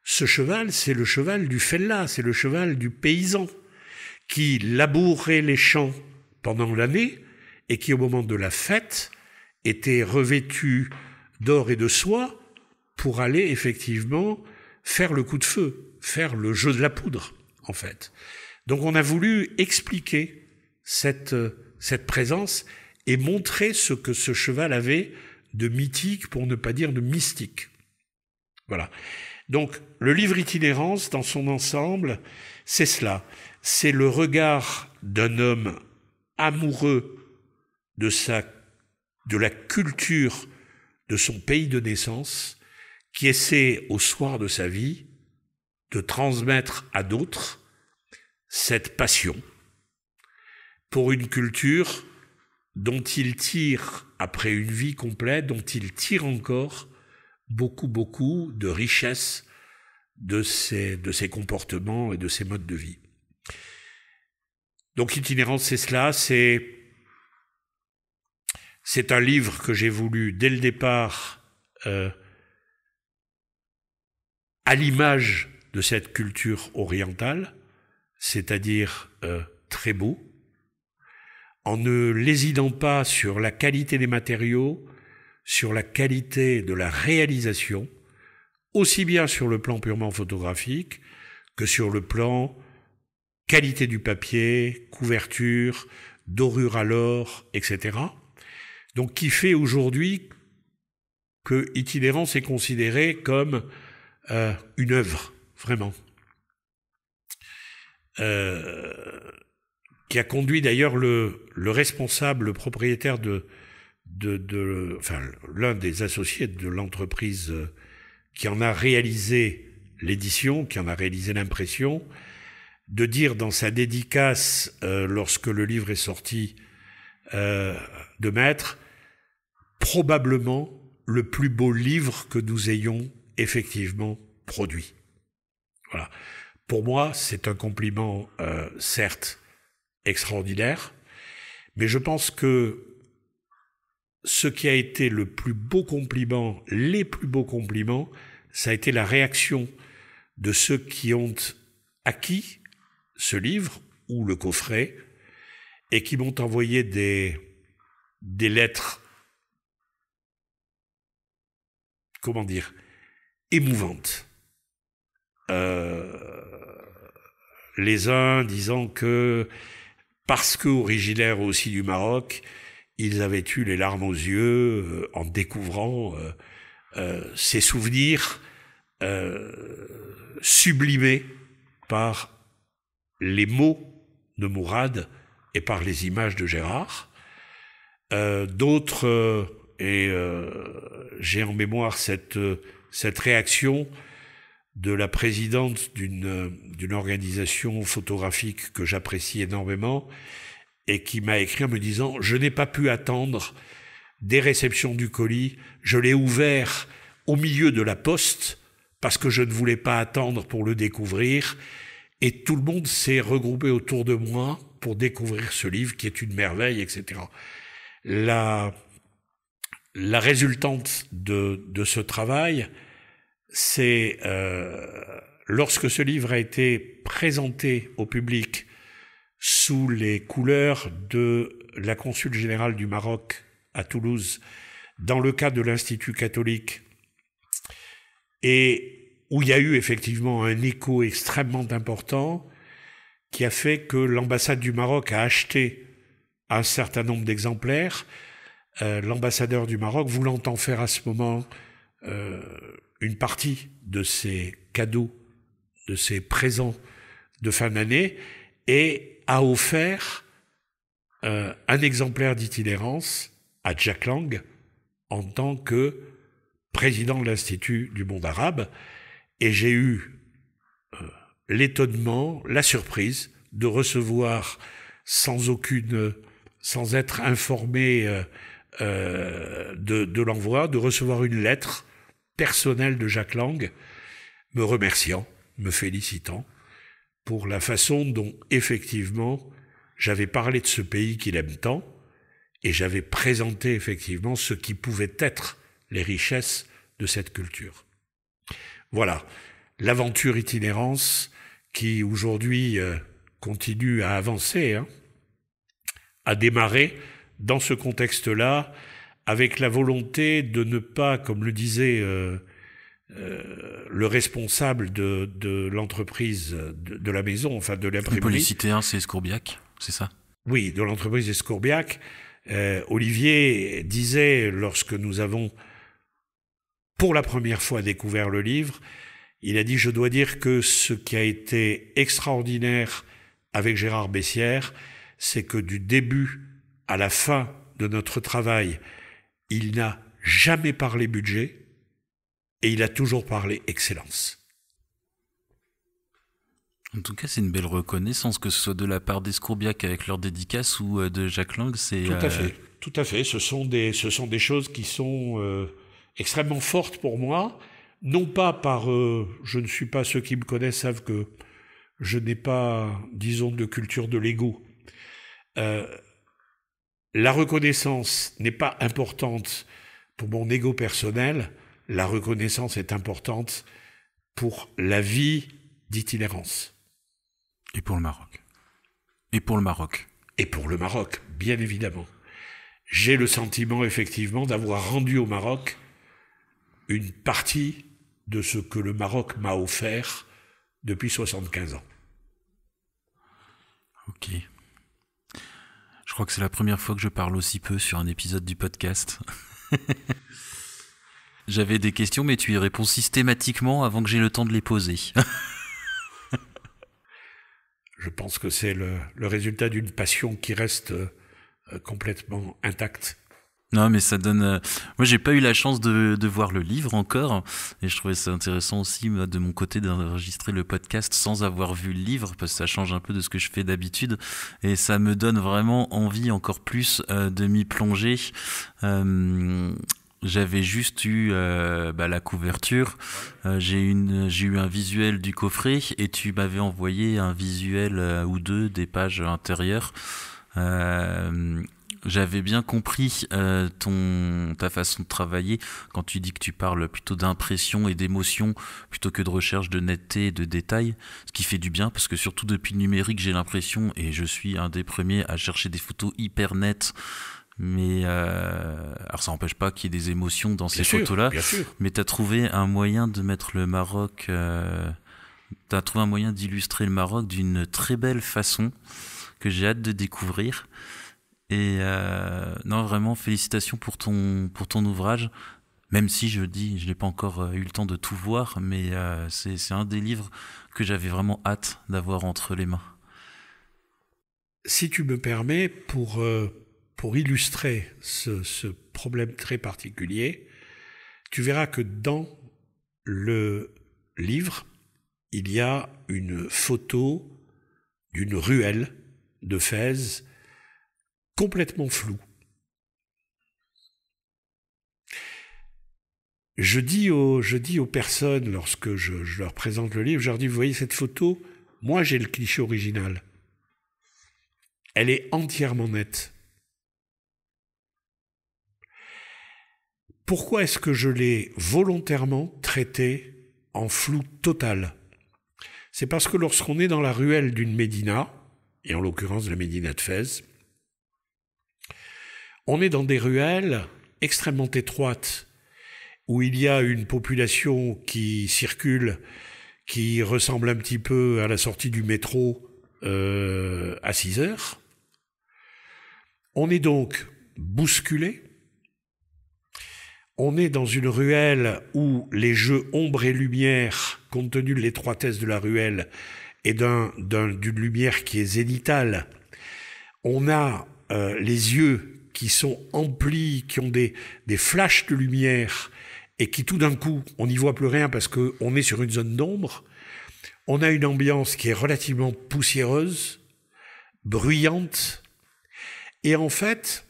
Ce cheval, c'est le cheval du fellah, c'est le cheval du paysan, qui labourait les champs pendant l'année et qui, au moment de la fête, était revêtu d'or et de soie pour aller effectivement faire le coup de feu, faire le jeu de la poudre, en fait. Donc on a voulu expliquer cette présence et montrer ce que ce cheval avait de mythique, pour ne pas dire de mystique. Voilà. Donc le livre Itinérance, dans son ensemble, c'est cela. C'est le regard d'un homme amoureux de la culture de son pays de naissance, qui essaie au soir de sa vie de transmettre à d'autres cette passion pour une culture dont il tire, après une vie complète, dont il tire encore beaucoup de richesse de ses comportements et de ses modes de vie. Donc Itinérance, c'est cela, c'est un livre que j'ai voulu, dès le départ, à l'image de cette culture orientale, c'est-à-dire très beau, en ne lésinant pas sur la qualité des matériaux, sur la qualité de la réalisation, aussi bien sur le plan purement photographique que sur le plan qualité du papier, couverture, dorure à l'or, etc. Donc qui fait aujourd'hui que Itinérance est considéré comme une œuvre, vraiment. Qui a conduit d'ailleurs le responsable, le propriétaire l'un des associés de l'entreprise qui en a réalisé l'édition, qui en a réalisé l'impression, de dire dans sa dédicace, lorsque le livre est sorti, de mettre probablement le plus beau livre que nous ayons effectivement produit. Voilà. Pour moi, c'est un compliment, certes, extraordinaire, mais je pense que ce qui a été le plus beau compliment, les plus beaux compliments, ça a été la réaction de ceux qui ont acquis ce livre ou le coffret et qui m'ont envoyé des lettres, émouvantes. Les uns disant que, parce qu'originaires aussi du Maroc, ils avaient eu les larmes aux yeux en découvrant ces souvenirs sublimés par les mots de Mourad et par les images de Gérard. D'autres, j'ai en mémoire cette réaction de la présidente d'une organisation photographique que j'apprécie énormément et qui m'a écrit en me disant « Je n'ai pas pu attendre des réceptions du colis, je l'ai ouvert au milieu de la poste parce que je ne voulais pas attendre pour le découvrir et tout le monde s'est regroupé autour de moi pour découvrir ce livre qui est une merveille, etc. » La résultante de ce travail, c'est lorsque ce livre a été présenté au public sous les couleurs de la consul générale du Maroc à Toulouse, dans le cadre de l'Institut catholique, et où il y a eu effectivement un écho extrêmement important qui a fait que l'ambassade du Maroc a acheté un certain nombre d'exemplaires, l'ambassadeur du Maroc voulant en faire à ce moment une partie de ses cadeaux, de ses présents de fin d'année, et a offert un exemplaire d'itinérance à Jack Lang en tant que président de l'Institut du monde arabe. Et j'ai eu l'étonnement, la surprise de recevoir sans être informé de l'envoi, de recevoir une lettre personnelle de Jack Lang me remerciant, me félicitant pour la façon dont effectivement j'avais parlé de ce pays qu'il aime tant et j'avais présenté effectivement ce qui pouvait être les richesses de cette culture. Voilà, l'aventure itinérance qui aujourd'hui continue à avancer, a démarré dans ce contexte-là avec la volonté de ne pas, comme le disait le responsable de l'entreprise, de la maison, enfin de l'imprimerie. On peut les citer, c'est Escourbiac, c'est ça? Oui, de l'entreprise Escourbiac. Olivier disait, lorsque nous avons pour la première fois découvert le livre, il a dit « Je dois dire que ce qui a été extraordinaire avec Gérard Bessières, c'est que du début à la fin de notre travail, il n'a jamais parlé budget et il a toujours parlé excellence. » En tout cas, c'est une belle reconnaissance, que ce soit de la part d'Escourbiac avec leur dédicace ou de Jack Lang. Tout à fait. Ce sont des choses qui sont extrêmement fortes pour moi. Non pas par... je ne suis pas... Ceux qui me connaissent savent que je n'ai pas, disons, de culture de l'ego. La reconnaissance n'est pas importante pour mon ego personnel. La reconnaissance est importante pour la vie d'itinérance. Et pour le Maroc. Et pour le Maroc. Et pour le Maroc, bien évidemment. J'ai le sentiment, effectivement, d'avoir rendu au Maroc une partie de ce que le Maroc m'a offert depuis 75 ans. Ok. Je crois que c'est la première fois que je parle aussi peu sur un épisode du podcast. J'avais des questions, mais tu y réponds systématiquement avant que j'ai le temps de les poser. Je pense que c'est le résultat d'une passion qui reste complètement intacte. Non, mais ça donne... Moi, j'ai pas eu la chance de voir le livre encore, et je trouvais ça intéressant aussi, de mon côté, d'enregistrer le podcast sans avoir vu le livre, parce que ça change un peu de ce que je fais d'habitude, et ça me donne vraiment envie encore plus de m'y plonger. J'avais juste eu la couverture, j'ai eu un visuel du coffret, et tu m'avais envoyé un visuel ou deux des pages intérieures. J'avais bien compris ta façon de travailler quand tu dis que tu parles plutôt d'impression et d'émotion plutôt que de recherche de netteté et de détails, ce qui fait du bien, parce que surtout depuis le numérique, j'ai l'impression, et je suis un des premiers à chercher des photos hyper nettes, Mais alors ça n'empêche pas qu'il y ait des émotions dans ces photos-là. Bien sûr. Mais tu as trouvé un moyen de mettre le Maroc, tu as trouvé un moyen d'illustrer le Maroc d'une très belle façon que j'ai hâte de découvrir. Et non, vraiment, félicitations pour ton ouvrage. Même si je n'ai pas encore eu le temps de tout voir, mais c'est un des livres que j'avais vraiment hâte d'avoir entre les mains. Si tu me permets, pour illustrer ce problème très particulier, tu verras que dans le livre, il y a une photo d'une ruelle de Fès complètement floue. Je dis aux personnes, lorsque je leur présente le livre, je leur dis, vous voyez cette photo, moi j'ai le cliché original. Elle est entièrement nette. Pourquoi est-ce que je l'ai volontairement traitée en flou total ? C'est parce que lorsqu'on est dans la ruelle d'une médina, et en l'occurrence la médina de Fès, on est dans des ruelles extrêmement étroites, où il y a une population qui circule, qui ressemble un petit peu à la sortie du métro à 6 heures. On est donc bousculé. On est dans une ruelle où les jeux ombre et lumière, compte tenu de l'étroitesse de la ruelle et d'une lumière qui est zénithale, on a les yeux qui sont emplis, qui ont des flashs de lumière et qui tout d'un coup, on n'y voit plus rien parce qu'on est sur une zone d'ombre. On a une ambiance qui est relativement poussiéreuse, bruyante, et en fait...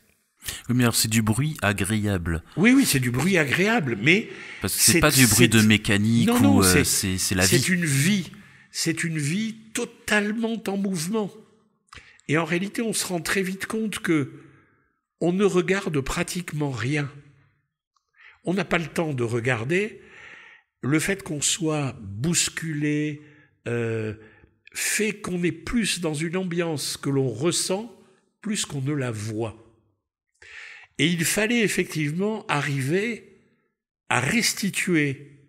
Oui, mais alors c'est du bruit agréable. Oui, c'est du bruit agréable, mais... Parce que c'est pas du bruit de mécanique ou c'est la vie. C'est une vie totalement en mouvement. Et en réalité, on se rend très vite compte que on ne regarde pratiquement rien. On n'a pas le temps de regarder. Le fait qu'on soit bousculé fait qu'on est plus dans une ambiance que l'on ressent plus qu'on ne la voit. Et il fallait effectivement arriver à restituer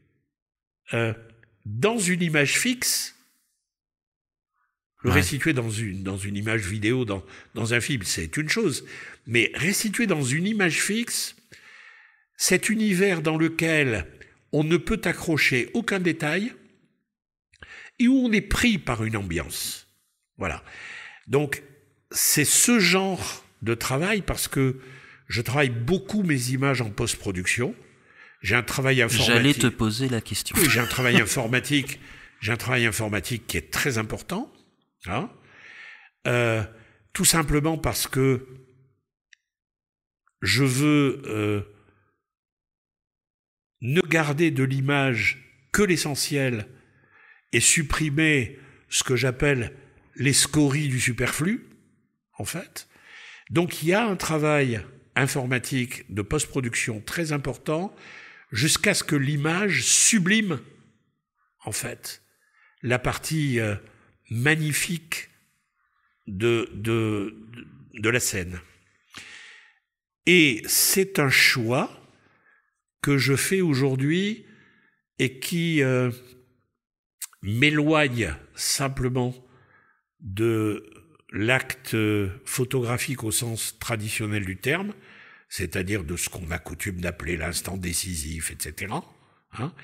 dans une image fixe, le restituer dans une image vidéo, dans un film, c'est une chose, mais restituer dans une image fixe cet univers dans lequel on ne peut accrocher aucun détail et où on est pris par une ambiance. Voilà. Donc, c'est ce genre de travail parce que je travaille beaucoup mes images en post-production. J'ai un travail informatique. J'allais te poser la question. Oui, j'ai un travail informatique qui est très important. Hein, tout simplement parce que je veux ne garder de l'image que l'essentiel et supprimer ce que j'appelle les scories du superflu, en fait. Donc il y a un travail informatique de post-production très important jusqu'à ce que l'image sublime, en fait, la partie magnifique de la scène. Et c'est un choix que je fais aujourd'hui et qui m'éloigne simplement de l'acte photographique au sens traditionnel du terme, c'est-à-dire de ce qu'on a coutume d'appeler l'instant décisif, etc. Hein.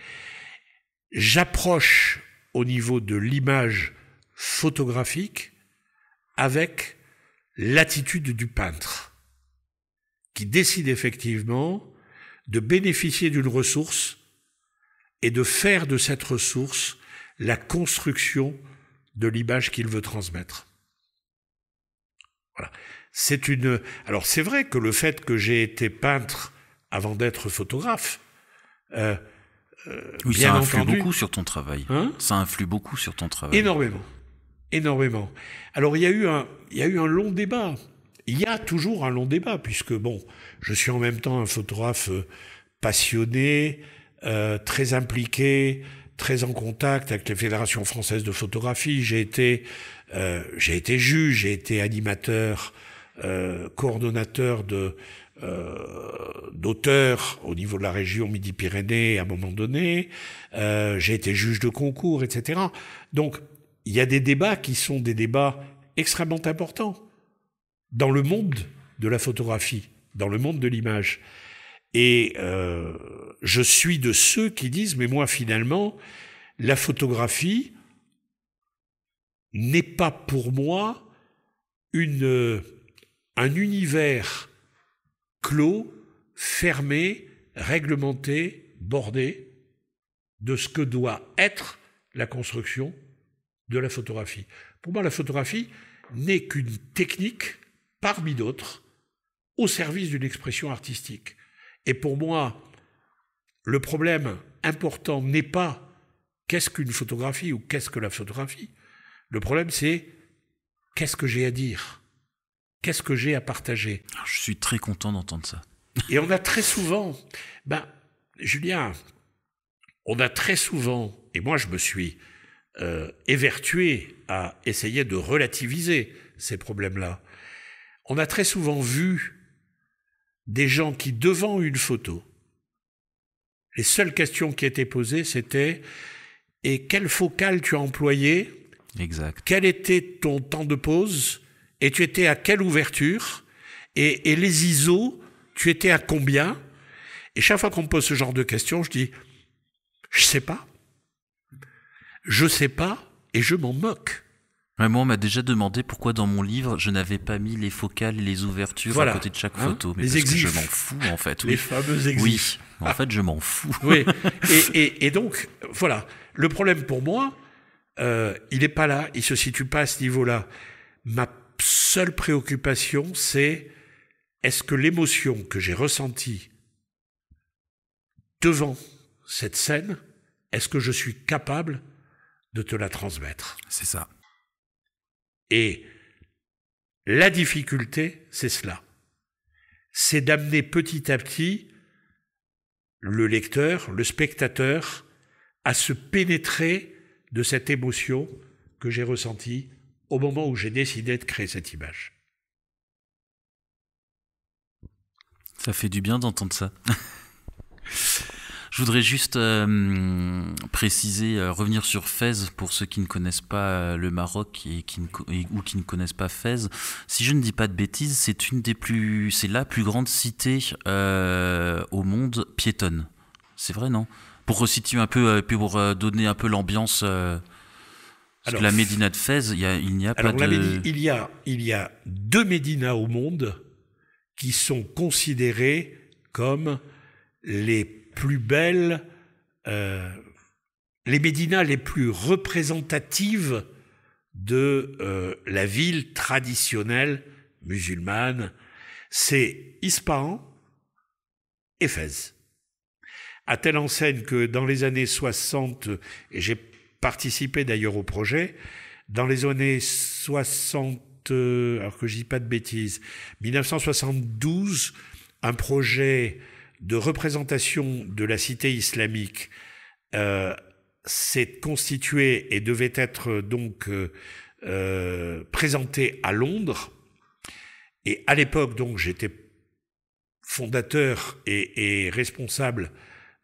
J'approche au niveau de l'image photographique avec l'attitude du peintre, qui décide effectivement de bénéficier d'une ressource et de faire de cette ressource la construction de l'image qu'il veut transmettre. Voilà. Alors c'est vrai que le fait que j'ai été peintre avant d'être photographe, oui, bien ça influe entendu, beaucoup sur ton travail. Hein, ça influe beaucoup sur ton travail. Énormément. Alors il y a eu un long débat. Il y a toujours un long débat puisque bon, je suis en même temps un photographe passionné, très impliqué, très en contact avec les fédérations françaises de photographie. J'ai été juge, j'ai été animateur coordonnateur d'auteurs au niveau de la région Midi-Pyrénées à un moment donné. J'ai été juge de concours, etc. Donc, il y a des débats qui sont des débats extrêmement importants dans le monde de la photographie, dans le monde de l'image. Et je suis de ceux qui disent, mais moi, finalement, la photographie n'est pas pour moi un univers clos, fermé, réglementé, bordé de ce que doit être la construction de la photographie. Pour moi, la photographie n'est qu'une technique parmi d'autres au service d'une expression artistique. Et pour moi, le problème important n'est pas qu'est-ce qu'une photographie ou qu'est-ce que la photographie. Le problème, c'est qu'est-ce que j'ai à dire ? Qu'est-ce que j'ai à partager ? Je suis très content d'entendre ça. Et on a très souvent, Julien, on a très souvent, et moi je me suis évertué à essayer de relativiser ces problèmes-là. On a très souvent vu des gens qui, devant une photo, les seules questions qui étaient posées, c'était « Et quelle focale tu as employée ? Exact. Quel était ton temps de pause ? Et tu étais à quelle ouverture ? Et les ISO, tu étais à combien ? » Et chaque fois qu'on me pose ce genre de questions, je dis « Je sais pas. Je sais pas et je m'en moque. » Moi, on m'a déjà demandé pourquoi dans mon livre, je n'avais pas mis les focales et les ouvertures à côté de chaque photo. Mais les parce exifs. Que je m'en fous, en fait. Les fameux exifs. Oui, en fait, je m'en fous. Oui, et donc, voilà. Le problème pour moi, il n'est pas là, il ne se situe pas à ce niveau-là. Ma seule préoccupation, c'est est-ce que l'émotion que j'ai ressentie devant cette scène, est-ce que je suis capable de te la transmettre ? C'est ça. Et la difficulté, c'est cela. C'est d'amener petit à petit le lecteur, le spectateur, à se pénétrer de cette émotion que j'ai ressentie au moment où j'ai décidé de créer cette image. Ça fait du bien d'entendre ça. Je voudrais juste préciser, revenir sur Fès pour ceux qui ne connaissent pas le Maroc ou qui ne connaissent pas Fès. Si je ne dis pas de bêtises, c'est la plus grande cité au monde piétonne. C'est vrai, non ? Pour resituer un peu, pour donner un peu l'ambiance. Parce que la Médina de Fès, il n'y a pas de. Il y a 2 médinas au monde qui sont considérés comme les plus belles, les médinas les plus représentatives de la ville traditionnelle musulmane, c'est Ispahan et Fès. À telle enseigne que dans les années 60, et j'ai participé d'ailleurs au projet, dans les années 60, alors que je dis pas de bêtises, 1972, un projet de représentation de la cité islamique s'est constitué et devait être donc présenté à Londres. Et à l'époque, donc, j'étais fondateur et responsable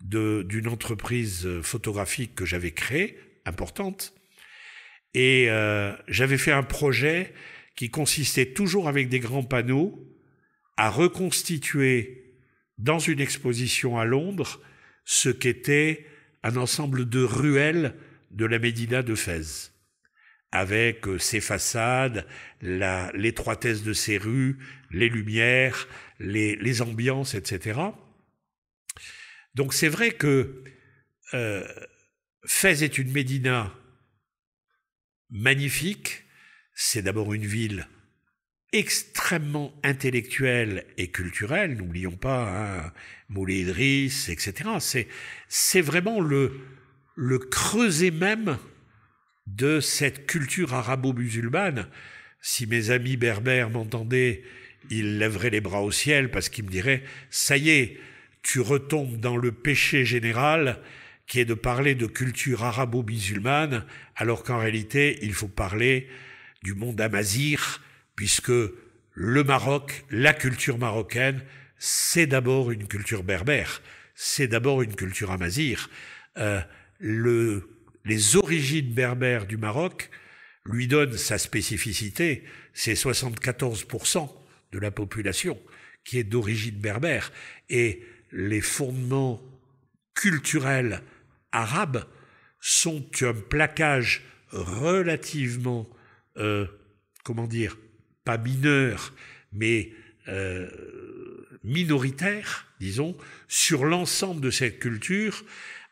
d'une entreprise photographique que j'avais créée, importante. Et j'avais fait un projet qui consistait toujours avec des grands panneaux à reconstituer dans une exposition à Londres ce qu'était un ensemble de ruelles de la Médina de Fès, avec ses façades, l'étroitesse de ses rues, les lumières, les ambiances, etc. Donc c'est vrai que Fès est une Médina magnifique. C'est d'abord une ville extrêmement intellectuelle et culturelle, n'oublions pas, Moulay Idriss, etc. C'est vraiment le creuset même de cette culture arabo-musulmane. Si mes amis berbères m'entendaient, ils lèveraient les bras au ciel parce qu'ils me diraient « ça y est, tu retombes dans le péché général qui est de parler de culture arabo-musulmane, alors qu'en réalité, il faut parler du monde amazigh, puisque le Maroc, la culture marocaine, c'est d'abord une culture berbère, c'est d'abord une culture amazighe. Les origines berbères du Maroc lui donnent sa spécificité, c'est 74% de la population qui est d'origine berbère. Et les fondements culturels arabes sont un plaquage relativement, pas mineur, mais minoritaire, disons, sur l'ensemble de cette culture,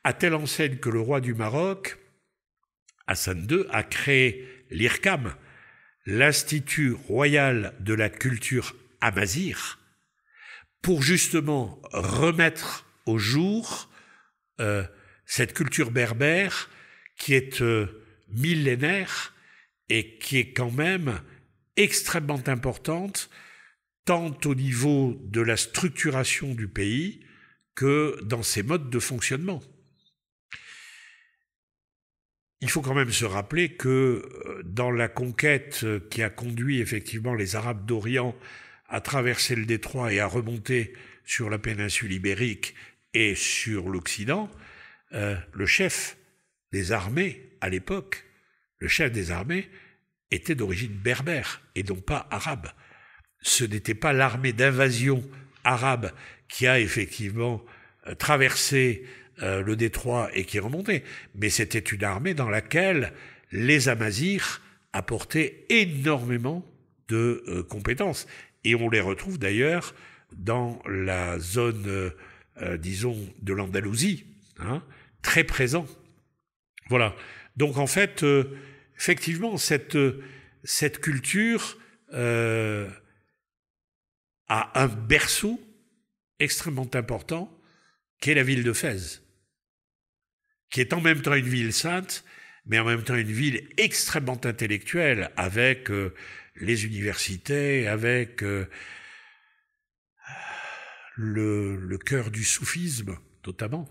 à telle enseigne que le roi du Maroc, Hassan II, a créé l'IRCAM, l'Institut royal de la culture amazighe, pour justement remettre au jour cette culture berbère qui est millénaire et qui est quand même extrêmement importante, tant au niveau de la structuration du pays que dans ses modes de fonctionnement. Il faut quand même se rappeler que dans la conquête qui a conduit effectivement les Arabes d'Orient à traverser le détroit et à remonter sur la péninsule ibérique et sur l'Occident, le chef des armées à l'époque, le chef des armées était d'origine berbère et non pas arabe. Ce n'était pas l'armée d'invasion arabe qui a effectivement traversé le détroit et qui est remontée, mais c'était une armée dans laquelle les Amazighs apportaient énormément de compétences. Et on les retrouve d'ailleurs dans la zone, disons, de l'Andalousie, très présents. Voilà. Donc en fait, effectivement, cette culture a un berceau extrêmement important, qui est la ville de Fès, qui est en même temps une ville sainte, mais en même temps une ville extrêmement intellectuelle, avec les universités, avec le cœur du soufisme, notamment.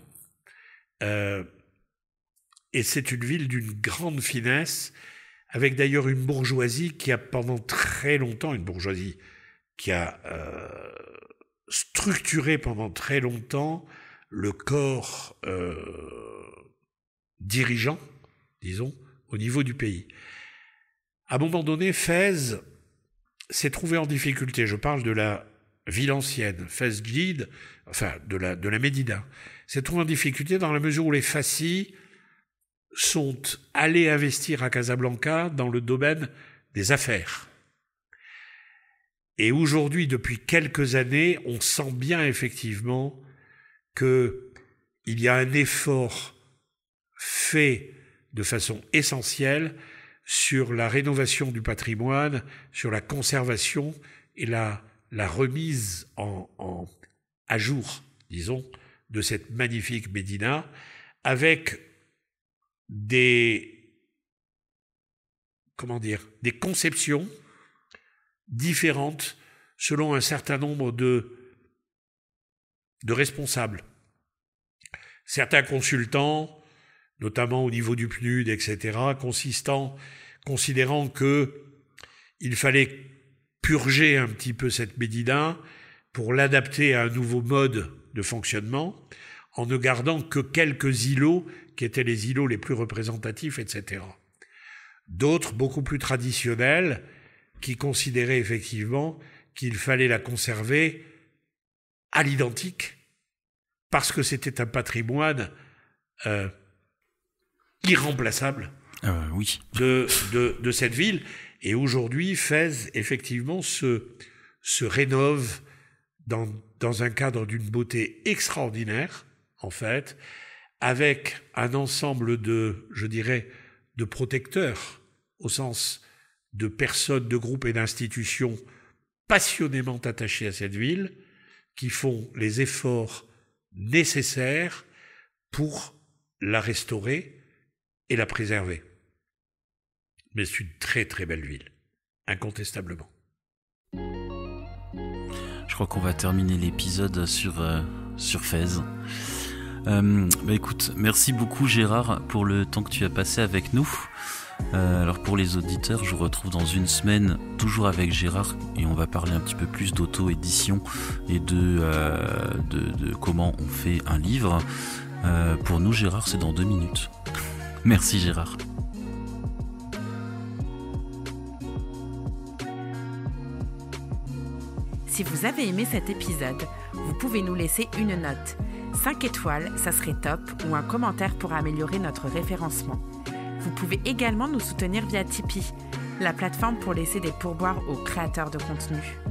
Et c'est une ville d'une grande finesse, avec d'ailleurs une bourgeoisie qui a pendant très longtemps, une bourgeoisie qui a structuré pendant très longtemps le corps dirigeant, disons, au niveau du pays. À un moment donné, Fès s'est trouvé en difficulté. Je parle de la ville ancienne, Fès Jadid, enfin de la Médina, s'est trouvé en difficulté dans la mesure où les Fassis sont allés investir à Casablanca dans le domaine des affaires. Et aujourd'hui, depuis quelques années, on sent bien effectivement qu'il y a un effort fait de façon essentielle sur la rénovation du patrimoine, sur la conservation et la remise à jour, disons, de cette magnifique Médina, avec des conceptions différentes selon un certain nombre de responsables. Certains consultants, notamment au niveau du PNUD, etc., considérant qu'il fallait purger un petit peu cette Médina pour l'adapter à un nouveau mode de fonctionnement, en ne gardant que quelques îlots qui étaient les îlots les plus représentatifs, etc. D'autres, beaucoup plus traditionnels, qui considéraient effectivement qu'il fallait la conserver à l'identique, parce que c'était un patrimoine irremplaçable oui. de cette ville. Et aujourd'hui, Fès, effectivement, se rénove dans un cadre d'une beauté extraordinaire, en fait, avec un ensemble de protecteurs, au sens de personnes, de groupes et d'institutions passionnément attachés à cette ville, qui font les efforts nécessaires pour la restaurer et la préserver. Mais c'est une très très belle ville, incontestablement. Je crois qu'on va terminer l'épisode sur Fès. Écoute, merci beaucoup Gérard pour le temps que tu as passé avec nous. Alors pour les auditeurs, je vous retrouve dans une semaine, toujours avec Gérard, et on va parler un petit peu plus d'auto-édition et de comment on fait un livre. Pour nous, Gérard, c'est dans 2 minutes. Merci Gérard. Si vous avez aimé cet épisode, vous pouvez nous laisser une note. 5 étoiles, ça serait top, ou un commentaire pour améliorer notre référencement. Vous pouvez également nous soutenir via Tipeee, la plateforme pour laisser des pourboires aux créateurs de contenu.